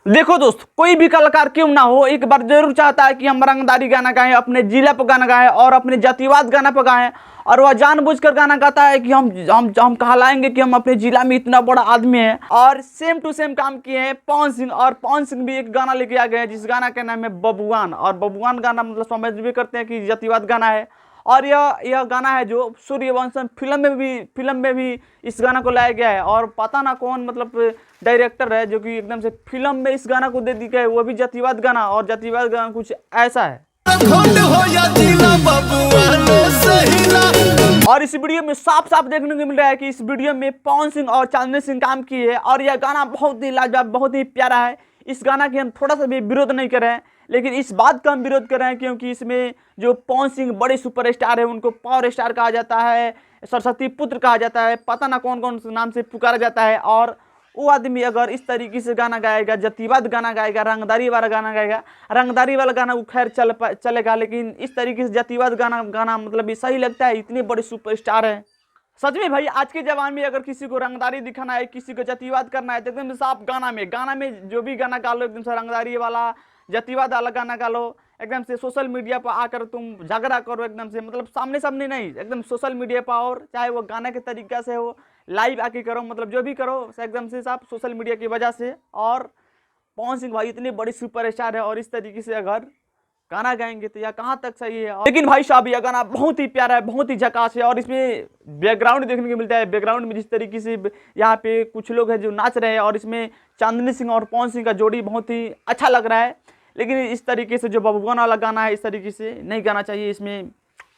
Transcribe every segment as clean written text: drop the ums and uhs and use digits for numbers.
देखो दोस्त, कोई भी कलाकार क्यों ना हो, एक बार जरूर चाहता है कि हम रंगदारी गाना गाएं, अपने जिला पर गाना गाएं और अपने जातिवाद गाना पर गाएं। और वह जानबूझकर गाना गाता है कि हम कहलाएंगे कि हम अपने जिला में इतना बड़ा आदमी है। और सेम टू सेम काम किए हैं पवन सिंह, और पवन सिंह भी एक गाना लेके आ गए हैं जिस गाना का नाम है बबुआन। और बबुआन गाना मतलब समझ भी करते हैं कि जातिवाद गाना है। और यह गाना है जो सूर्यवंशम फिल्म में भी इस गाना को लाया गया है। और पता ना कौन मतलब डायरेक्टर है जो कि एकदम से फिल्म में इस गाना को दे दी गया है, वो भी जातिवाद गाना। और जातिवाद गाना कुछ ऐसा है। और इस वीडियो में साफ साफ देखने को मिल रहा है कि इस वीडियो में पवन सिंह और चांदनी सिंह काम किए हैं। और यह गाना बहुत ही लाजवाब, बहुत ही प्यारा है। इस गाना के हम थोड़ा सा भी विरोध नहीं कर रहे हैं, लेकिन इस बात का हम विरोध कर रहे हैं क्योंकि इसमें जो पवन सिंह बड़े सुपरस्टार है, उनको पावर स्टार कहा जाता है, सरस्वती पुत्र कहा जाता है, पता ना कौन कौन से नाम से पुकारा जाता है। और वो आदमी अगर इस तरीके से गाना गाएगा, जातिवाद गाना गाएगा, रंगदारी वाला गाना गाएगा, रंगदारी वाला गाना वो खैर चलेगा, लेकिन इस तरीके से जातिवाद गाना मतलब ये सही लगता है? इतने बड़े सुपरस्टार है। सच में भाई, आज के जमाने में अगर किसी को रंगदारी दिखाना है, किसी को जातिवाद करना है, तो एकदम साफ गाना में जो भी गाना गा लो, एकदम से रंगदारी वाला, जातिवाद वाला गाना गा लो। एकदम से सोशल मीडिया पर आकर तुम झगड़ा करो, एकदम से मतलब सामने सामने नहीं, एकदम सोशल मीडिया पर। और चाहे वो गाना के तरीका से हो, लाइव आके करो, मतलब जो भी करो एकदम से साफ सोशल मीडिया की वजह से। और पवन सिंह भाई इतने बड़े सुपरस्टार है, और इस तरीके से अगर गाना गाएंगे तो यह कहाँ तक सही है। लेकिन भाई साहब, यह गाना बहुत ही प्यारा है, बहुत ही झकास है। और इसमें बैकग्राउंड देखने को मिलता है, बैकग्राउंड में जिस तरीके से यहाँ पे कुछ लोग हैं जो नाच रहे हैं, और इसमें चांदनी सिंह और पवन सिंह का जोड़ी बहुत ही अच्छा लग रहा है। लेकिन इस तरीके से जो बबुआन वाला गाना है, इस तरीके से नहीं गाना चाहिए। इसमें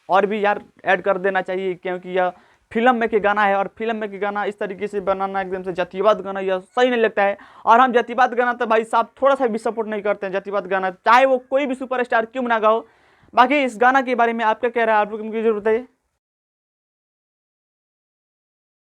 और भी यार ऐड कर देना चाहिए, क्योंकि यह फिल्म में के गाना है, और फिल्म में के गाना इस तरीके से बनाना एकदम से जातिवाद गाना यह सही नहीं लगता है। और हम जातिवाद गाना तो भाई साहब थोड़ा सा भी सपोर्ट नहीं करते हैं, जातिवाद गाना चाहे वो कोई भी सुपरस्टार क्यों ना गाओ। बाकी इस गाना के बारे में आप क्या कह रहे हैं, आप लोग मुझे जरूर बताइए।